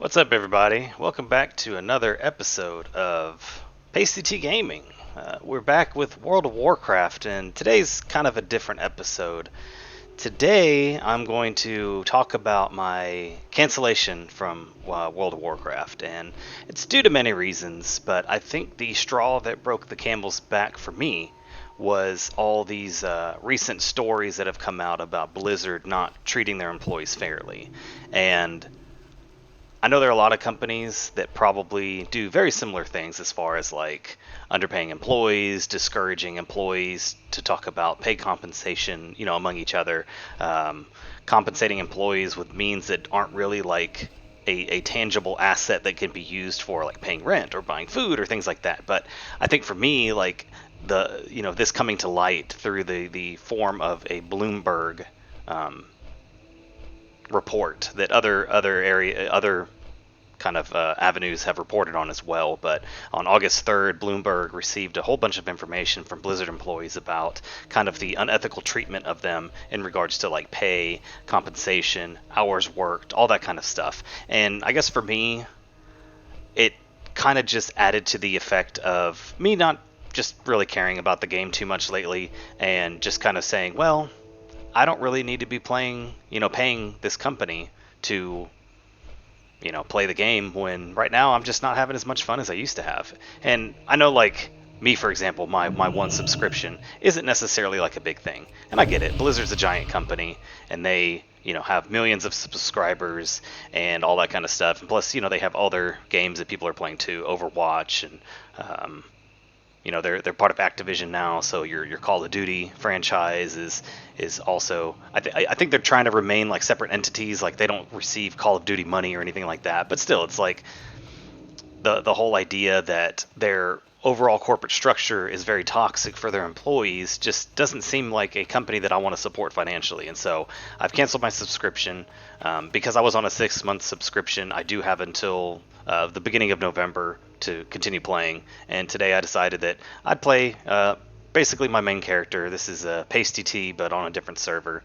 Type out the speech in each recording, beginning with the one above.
What's up, everybody? Welcome back to another episode of Pasty-T Gaming. We're back with World of Warcraft, and today's kind of a different episode. Today, I'm going to talk about my cancellation from World of Warcraft, and it's due to many reasons, but I think the straw that broke the camel's back for me was all these recent stories that have come out about Blizzard not treating their employees fairly. And I know there are a lot of companies that probably do very similar things as far as like underpaying employees, discouraging employees to talk about pay compensation, among each other, compensating employees with means that aren't really like a tangible asset that can be used for like paying rent or buying food or things like that. But I think for me, like this coming to light through the form of a Bloomberg report that other kind of avenues have reported on as well. But on August 3rd, Bloomberg received a whole bunch of information from Blizzard employees about kind of the unethical treatment of them in regards to like pay, compensation, hours worked, all that kind of stuff. And I guess for me, it kind of just added to the effect of me not just really caring about the game too much lately and just kind of saying, well, I don't really need to be paying this company to, play the game when right now I'm just not having as much fun as I used to have. And I know, like, me, for example, my one subscription isn't necessarily like a big thing. And I get it. Blizzard's a giant company and they, have millions of subscribers and all that kind of stuff. And plus, they have other games that people are playing too, Overwatch and, they're part of Activision now, so your Call of Duty franchise is also. I think they're trying to remain like separate entities, like they don't receive Call of Duty money or anything like that. But still, it's like the whole idea that their overall corporate structure is very toxic for their employees just doesn't seem like a company that I want to support financially. And so I've canceled my subscription because I was on a 6-month subscription. I do have until the beginning of November to continue playing. And today I decided that I'd play basically my main character. This is Pasty-T, but on a different server.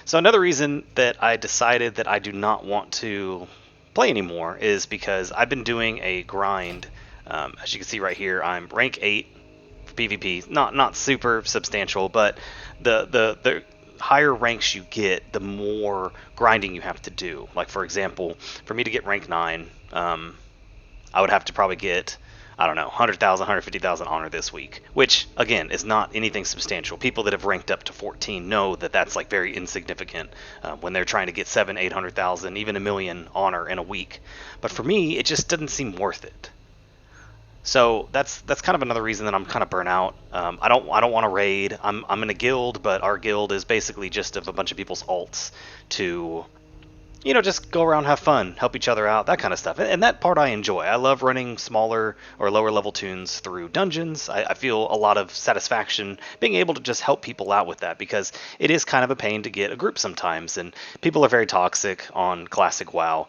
So another reason that I decided that I do not want to play anymore is because I've been doing a grind. As you can see right here, I'm rank 8 PvP. Not super substantial, but the higher ranks you get, the more grinding you have to do. Like, for example, for me to get rank 9, I would have to probably get, I don't know, 100,000, 150,000 honor this week, which, again, is not anything substantial. People that have ranked up to 14 know that that's like very insignificant when they're trying to get 7, 800,000, even a million honor in a week. But for me, it just doesn't seem worth it. So that's kind of another reason that I'm kind of burnt out. I don't want to raid. I'm in a guild, but our guild is basically just of a bunch of people's alts to, just go around, have fun, help each other out, that kind of stuff. And that part I enjoy. I love running smaller or lower level tunes through dungeons. I feel a lot of satisfaction being able to just help people out with that because it is kind of a pain to get a group sometimes, and people are very toxic on classic WoW.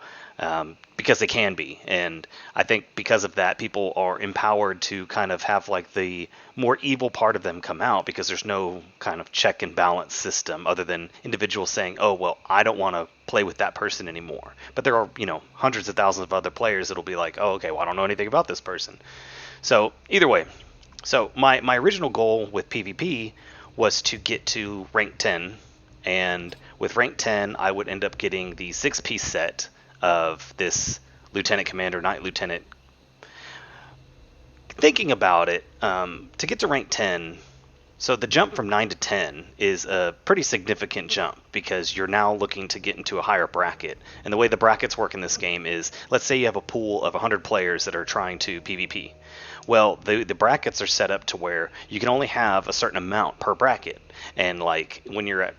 Because they can be. And I think because of that, people are empowered to kind of have like the more evil part of them come out because there's no kind of check and balance system other than individuals saying, oh, well, I don't want to play with that person anymore. But there are, hundreds of thousands of other players that'll be like, oh, okay, well, I don't know anything about this person. So either way, so my original goal with PvP was to get to rank 10. And with rank 10, I would end up getting the 6-piece set of this lieutenant commander, knight lieutenant. Thinking about it, to get to rank 10, so the jump from 9 to 10 is a pretty significant jump because you're now looking to get into a higher bracket. And the way the brackets work in this game is, let's say you have a pool of 100 players that are trying to PvP. Well, the brackets are set up to where you can only have a certain amount per bracket. And like when you're at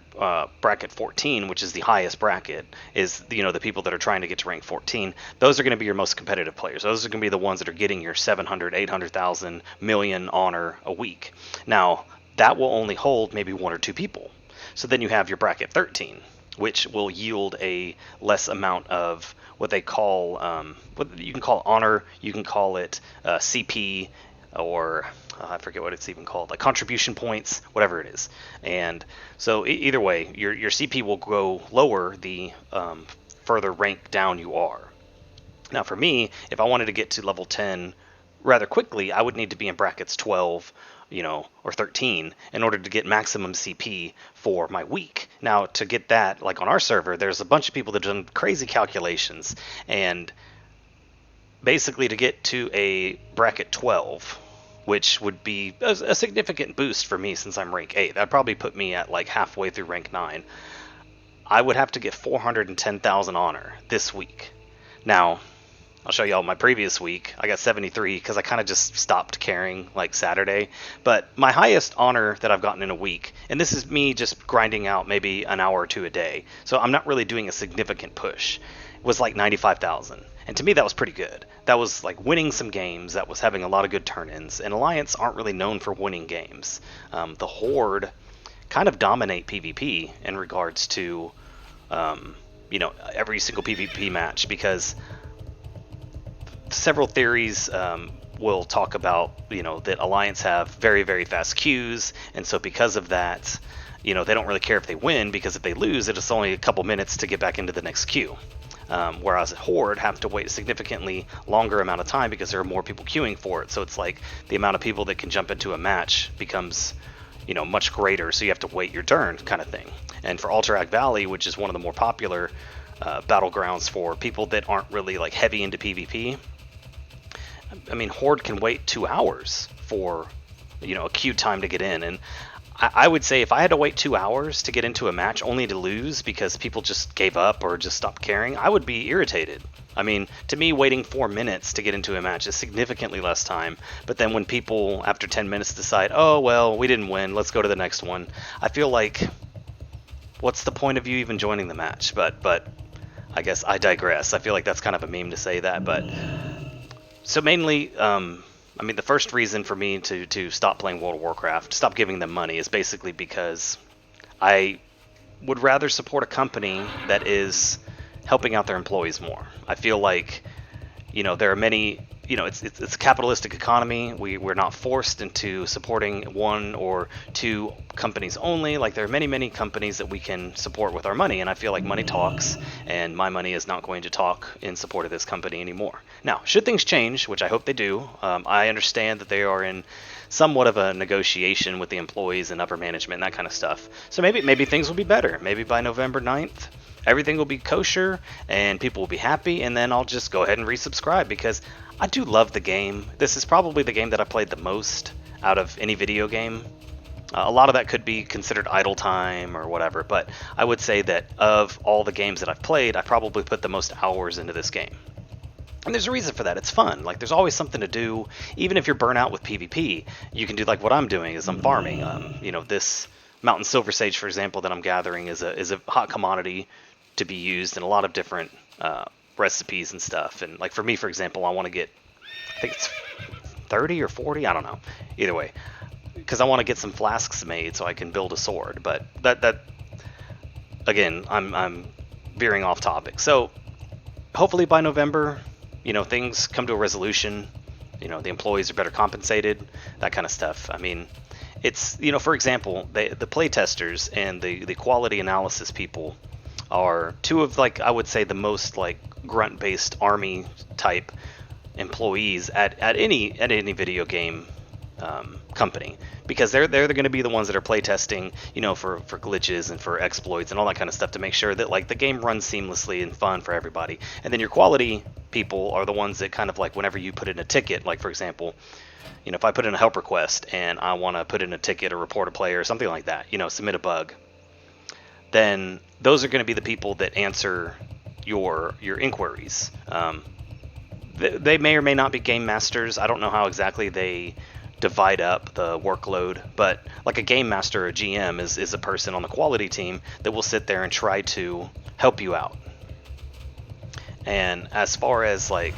bracket 14, which is the highest bracket, is the people that are trying to get to rank 14. Those are going to be your most competitive players. Those are going to be the ones that are getting your 700, 800,000 million honor a week. Now that will only hold maybe 1 or 2 people. So then you have your bracket 13, which will yield a less amount of what they call, what you can call honor, you can call it CP, or I forget what it's even called, like contribution points, whatever it is. And so either way, your CP will go lower the further rank down you are. Now for me, if I wanted to get to level 10 rather quickly, I would need to be in brackets 12, or 13 in order to get maximum CP for my week. Now to get that, like on our server, there's a bunch of people that have done crazy calculations, and basically to get to a bracket 12, which would be a significant boost for me since I'm rank 8. That'd probably put me at like halfway through rank 9. I would have to get 410,000 honor this week. Now, I'll show y'all my previous week. I got 73 because I kind of just stopped caring like Saturday. But my highest honor that I've gotten in a week, and this is me just grinding out maybe an hour or two a day, so I'm not really doing a significant push, was like 95,000. And to me, that was pretty good. That was like winning some games. That was having a lot of good turn-ins. And Alliance aren't really known for winning games. The Horde kind of dominate PvP in regards to, every single PvP match, because several theories will talk about, that Alliance have very, very fast queues. And so because of that, they don't really care if they win, because if they lose, it's only a couple minutes to get back into the next queue. Whereas Horde have to wait a significantly longer amount of time because there are more people queuing for it. So it's like the amount of people that can jump into a match becomes, much greater. So you have to wait your turn, kind of thing. And for Alterac Valley, which is one of the more popular battlegrounds for people that aren't really like heavy into PvP, I mean, Horde can wait 2 hours for, a queue time to get in. And I would say if I had to wait 2 hours to get into a match only to lose because people just gave up or just stopped caring, I would be irritated. I mean, to me, waiting 4 minutes to get into a match is significantly less time. But then when people, after 10 minutes, decide, oh, well, we didn't win, let's go to the next one, I feel like, what's the point of you even joining the match? But I guess I digress. I feel like that's kind of a meme to say that. But so mainly, the first reason for me to stop playing World of Warcraft, stop giving them money, is basically because I would rather support a company that is helping out their employees more. I feel like, there are many, it's a capitalistic economy. We're not forced into supporting one or two companies only. Like, there are many, many companies that we can support with our money, and I feel like money talks, and my money is not going to talk in support of this company anymore. Now, should things change, which I hope they do, I understand that they are in somewhat of a negotiation with the employees and upper management and that kind of stuff. So maybe things will be better. Maybe by November 9th, everything will be kosher and people will be happy, and then I'll just go ahead and resubscribe, because I do love the game. This is probably the game that I played the most out of any video game. A lot of that could be considered idle time or whatever, but I would say that of all the games that I've played, I probably put the most hours into this game. And there's a reason for that. It's fun. Like, there's always something to do. Even if you're burnt out with PvP, you can do like what I'm doing, is I'm farming. This Mountain Silver Sage, for example, that I'm gathering is a hot commodity to be used in a lot of different recipes and stuff. And like for me, for example, I want to get, I think it's 30 or 40, I don't know. Either way, because I want to get some flasks made so I can build a sword. But that again, I'm veering off topic. So hopefully by November, things come to a resolution. The employees are better compensated, that kind of stuff. I mean, it's, for example, the playtesters and the quality analysis people are two of, like, I would say the most like grunt-based army type employees at any video game company, because they're going to be the ones that are playtesting, for glitches and for exploits and all that kind of stuff to make sure that like the game runs seamlessly and fun for everybody. And then your quality people are the ones that kind of like, whenever you put in a ticket, like for example, if I put in a help request and I want to put in a ticket or report a player or something like that, submit a bug, then those are going to be the people that answer your inquiries. They may or may not be game masters. I don't know how exactly they divide up the workload, but like a game master or a GM is a person on the quality team that will sit there and try to help you out. And as far as like,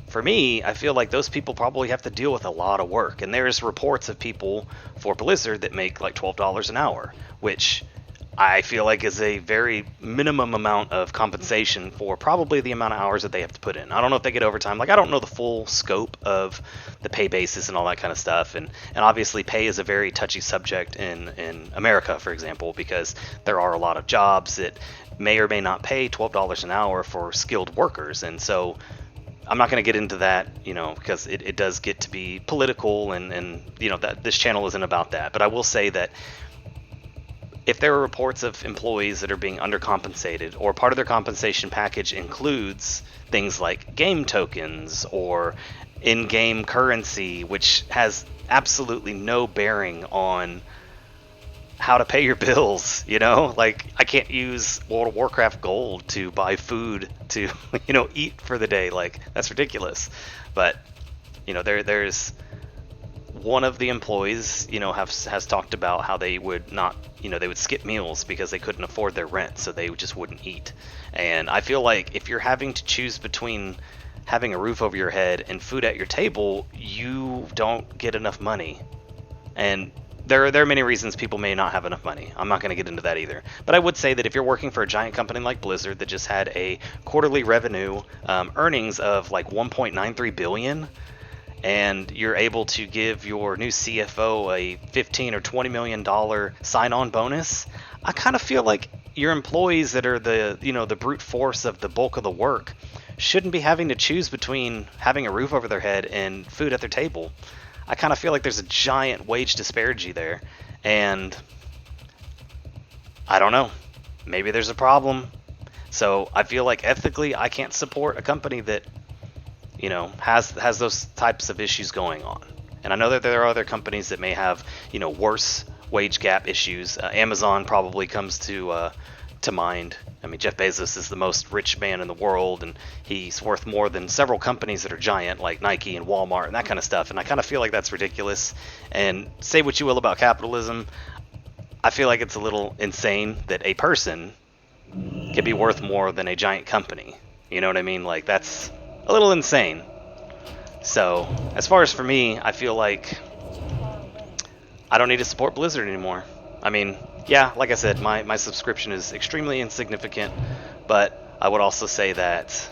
for me, I feel like those people probably have to deal with a lot of work. And there's reports of people for Blizzard that make like $12 an hour, which I feel like is a very minimum amount of compensation for probably the amount of hours that they have to put in. I don't know if they get overtime. Like, I don't know the full scope of the pay basis and all that kind of stuff. And obviously pay is a very touchy subject in America, for example, because there are a lot of jobs that may or may not pay $12 an hour for skilled workers. And so I'm not going to get into that, because it does get to be political, and that this channel isn't about that. But I will say that if there are reports of employees that are being undercompensated, or part of their compensation package includes things like game tokens or in-game currency, which has absolutely no bearing on how to pay your bills, like I can't use World of Warcraft gold to buy food to eat for the day. Like, that's ridiculous. But there's one of the employees has talked about how they would not they would skip meals because they couldn't afford their rent, so they just wouldn't eat. And I feel like if you're having to choose between having a roof over your head and food at your table, you don't get enough money. And there are many reasons people may not have enough money. I'm not going to get into that either. But I would say that if you're working for a giant company like Blizzard that just had a quarterly revenue earnings of like 1.93 billion, and you're able to give your new CFO a $15 or $20 million sign-on bonus, I kind of feel like your employees that are the brute force of the bulk of the work shouldn't be having to choose between having a roof over their head and food at their table. I kind of feel like there's a giant wage disparity there, and I don't know. Maybe there's a problem. So I feel like ethically I can't support a company that, has those types of issues going on. And I know that there are other companies that may have, worse wage gap issues. Amazon probably comes to mind. I mean, Jeff Bezos is the most rich man in the world, and he's worth more than several companies that are giant, like Nike and Walmart and that kind of stuff. And I kind of feel like that's ridiculous. And say what you will about capitalism, I feel like it's a little insane that a person can be worth more than a giant company. You know what I mean? Like, that's a little insane. So, as far as for me, I feel like I don't need to support Blizzard anymore. I mean, yeah, like I said, my subscription is extremely insignificant, but I would also say that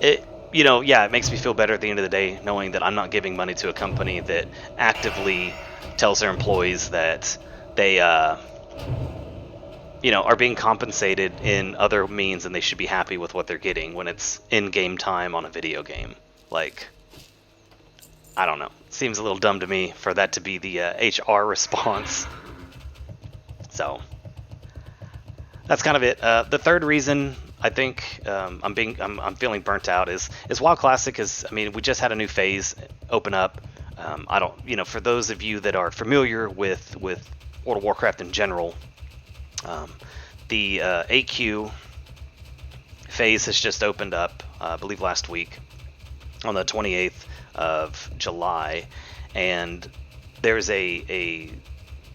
it makes me feel better at the end of the day knowing that I'm not giving money to a company that actively tells their employees that they are being compensated in other means, and they should be happy with what they're getting when it's in-game time on a video game. Like, I don't know. It seems a little dumb to me for that to be the HR response. So that's kind of it. The third reason I think I'm feeling burnt out is WoW Classic we just had a new phase open up. For those of you that are familiar with World of Warcraft in general, the AQ phase has just opened up, I believe last week on the 28th of July, and there's a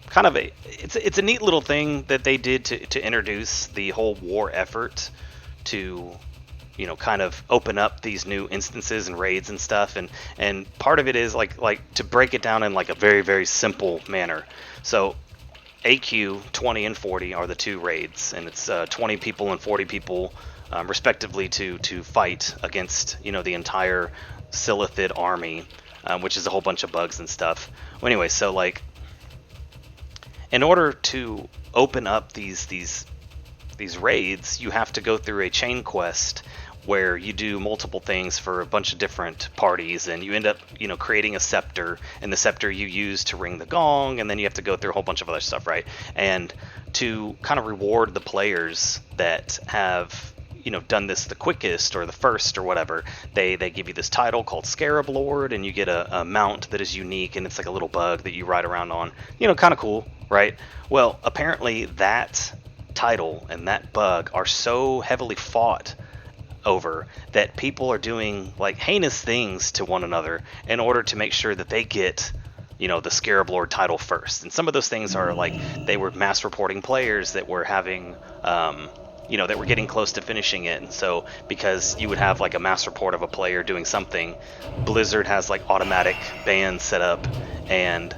kind of it's a neat little thing that they did to introduce the whole war effort to kind of open up these new instances and raids and stuff, and part of it is like to break it down in like a very, very simple manner. So AQ 20 and 40 are the two raids, and it's 20 people and 40 people respectively to fight against the entire Silithid army, which is a whole bunch of bugs and stuff. Well, anyway, so like in order to open up these raids, you have to go through a chain quest where you do multiple things for a bunch of different parties, and you end up creating a scepter, and the scepter you use to ring the gong, and then you have to go through a whole bunch of other stuff, right? And to kind of reward the players that have done this the quickest or the first or whatever, they give you this title called Scarab Lord, and you get a mount that is unique, and it's like a little bug that you ride around on. Kind of cool, right? Well, apparently that title and that bug are so heavily fought over that people are doing like heinous things to one another in order to make sure that they get the Scarab Lord title first. And some of those things are like they were mass reporting players that were having that were getting close to finishing it. And so because you would have like a mass report of a player doing something, Blizzard has like automatic bans set up, and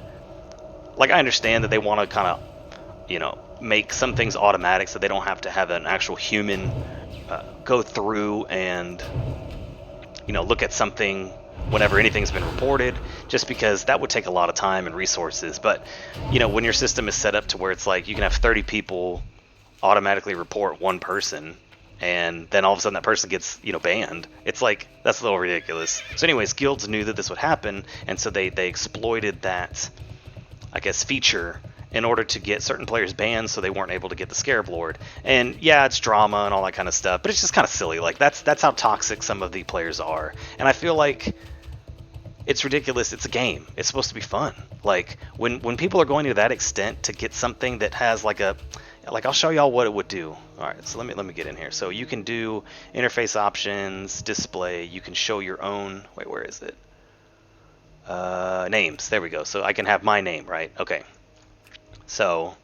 like I understand that they want to kind of make some things automatic so they don't have to have an actual human go through and look at something whenever anything's been reported, just because that would take a lot of time and resources. But when your system is set up to where it's like you can have 30 people automatically report one person, and then all of a sudden that person gets, you know, banned. It's like, that's a little ridiculous. So anyways, guilds knew that this would happen, and so they exploited that, I guess, feature in order to get certain players banned, so they weren't able to get the Scarab Lord. And yeah, it's drama and all that kind of stuff, but it's just kind of silly. Like, that's how toxic some of the players are. And I feel like it's ridiculous. It's a game. It's supposed to be fun. Like, when people are going to that extent to get something that has like a, like, I'll show y'all what it would do. All right, so let me get in here. So you can do interface options, display. You can show your own. Wait, where is it? Names. There we go. So I can have my name, right? Okay. So,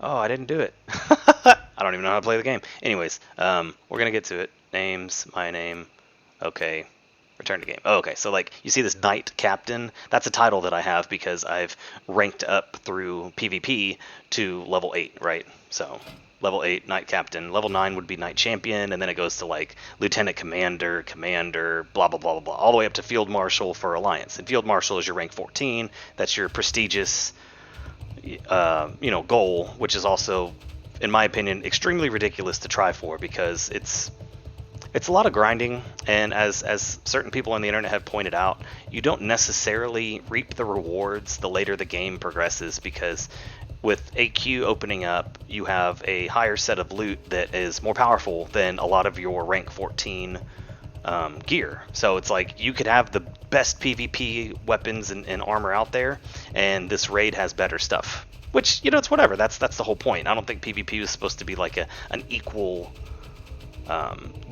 oh, I didn't do it. I don't even know how to play the game. Anyways, we're gonna get to it. Names, my name. Okay. Return to game. Oh, okay, so like you see this Knight Captain, that's a title that I have because I've ranked up through PvP to level 8, right? So level 8 Knight Captain, level 9 would be Knight Champion, and then it goes to like Lieutenant Commander, Commander, blah blah blah blah blah, all the way up to Field Marshal for Alliance. And Field Marshal is your rank 14. That's your prestigious, you know, goal, which is also, in my opinion, extremely ridiculous to try for because it's a lot of grinding, and as certain people on the internet have pointed out, you don't necessarily reap the rewards the later the game progresses, because with AQ opening up, you have a higher set of loot that is more powerful than a lot of your rank 14 gear. So it's like you could have the best PvP weapons and armor out there, and this raid has better stuff. Which, you know, it's whatever. That's the whole point. I don't think PvP is supposed to be like an equal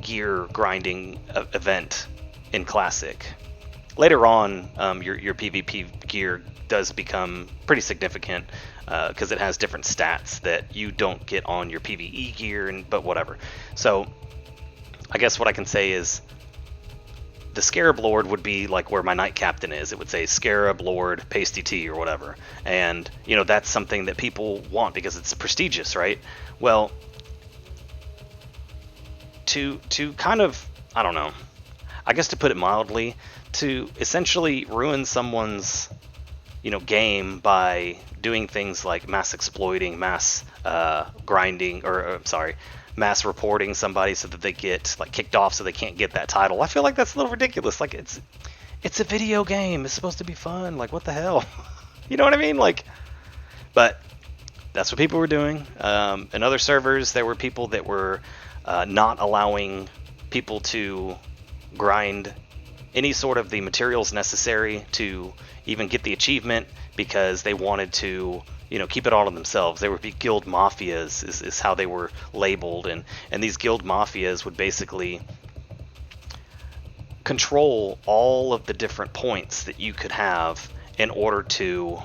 gear grinding event in Classic. Later on, your PvP gear does become pretty significant because it has different stats that you don't get on your PvE gear, but whatever. So I guess what I can say is the Scarab Lord would be like where my Knight Captain is. It would say Scarab Lord Pasty-T or whatever. And, you know, that's something that people want because it's prestigious, right? Well, to kind of, I don't know, I guess to put it mildly, to essentially ruin someone's, you know, game by doing things like mass exploiting, mass grinding, or sorry, mass reporting somebody so that they get like kicked off so they can't get that title. I feel like that's a little ridiculous. Like, it's a video game. It's supposed to be fun. Like, what the hell? You know what I mean? Like, but that's what people were doing. In other servers, there were people that were not allowing people to grind any sort of the materials necessary to even get the achievement because they wanted to, you know, keep it all to themselves. There would be guild mafias is how they were labeled, and these guild mafias would basically control all of the different points that you could have in order to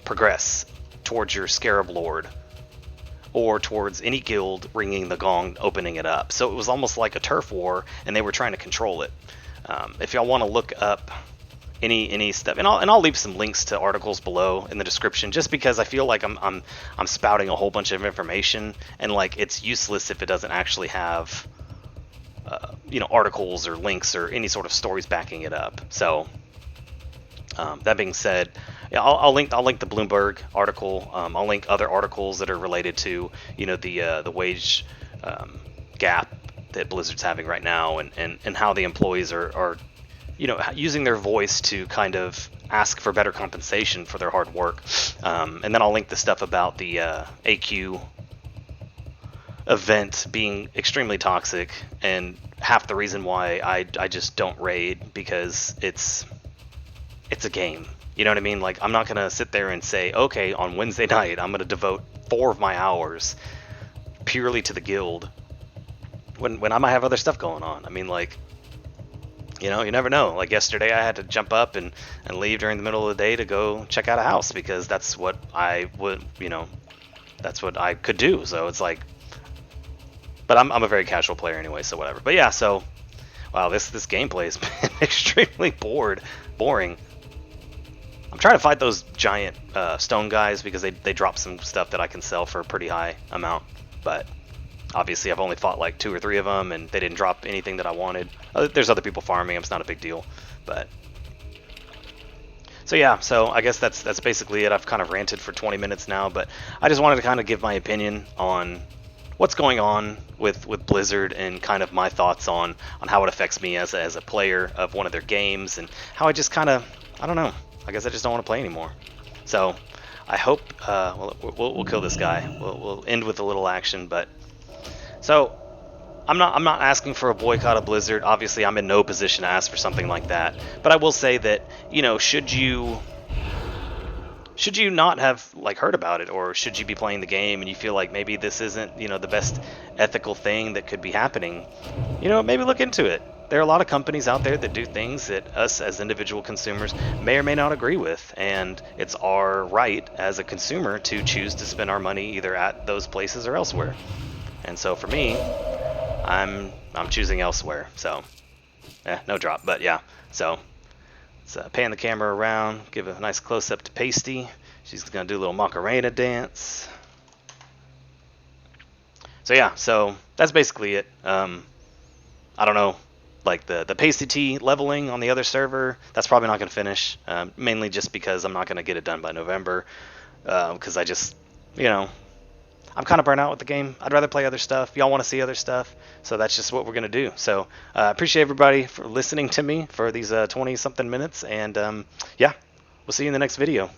progress towards your Scarab Lord or towards any guild ringing the gong, opening it up. So it was almost like a turf war, and they were trying to control it. If y'all want to look up any stuff, and I'll leave some links to articles below in the description, just because I feel like I'm spouting a whole bunch of information, and like it's useless if it doesn't actually have you know, articles or links or any sort of stories backing it up. So that being said, yeah, I'll link the Bloomberg article. I'll link other articles that are related to, you know, the wage gap that Blizzard's having right now, and how the employees are you know, using their voice to kind of ask for better compensation for their hard work. And then I'll link the stuff about the AQ event being extremely toxic, and half the reason why I just don't raid, because it's a game. You know what I mean? Like, I'm not going to sit there and say, okay, on Wednesday night, I'm going to devote 4 of my hours purely to the guild when I might have other stuff going on. I mean, like, you know, you never know. Like yesterday, I had to jump up and leave during the middle of the day to go check out a house, because that's what I would, you know, that's what I could do. So it's like, but I'm a very casual player anyway, so whatever. But yeah, so, wow, this gameplay has been extremely boring. I'm trying to fight those giant stone guys because they drop some stuff that I can sell for a pretty high amount. But obviously I've only fought like 2 or 3 of them, and they didn't drop anything that I wanted. There's other people farming them, it's not a big deal. But So yeah, so I guess that's basically it. I've kind of ranted for 20 minutes now, but I just wanted to kind of give my opinion on what's going on with Blizzard and kind of my thoughts on how it affects me as a player of one of their games, and how I just kind of, I don't know, I guess I just don't want to play anymore. So I hope we'll kill this guy. We'll end with a little action, but so I'm not asking for a boycott of Blizzard. Obviously, I'm in no position to ask for something like that. But I will say that, should you not have like heard about it, or should you be playing the game and you feel like maybe this isn't, the best ethical thing that could be happening, maybe look into it. There are a lot of companies out there that do things that us as individual consumers may or may not agree with, and it's our right as a consumer to choose to spend our money either at those places or elsewhere. And so for me, I'm choosing elsewhere. So, no drop, but yeah. So let's pan the camera around, give a nice close up to Pasty. She's gonna do a little Macarena dance. So yeah, so that's basically it. I don't know, like the Pasty-T leveling on the other server, that's probably not gonna finish. Mainly just because I'm not gonna get it done by November. Because I just, I'm kind of burnt out with the game. I'd rather play other stuff. Y'all want to see other stuff, so that's just what we're gonna do. So appreciate everybody for listening to me for these 20 something minutes, and yeah, we'll see you in the next video.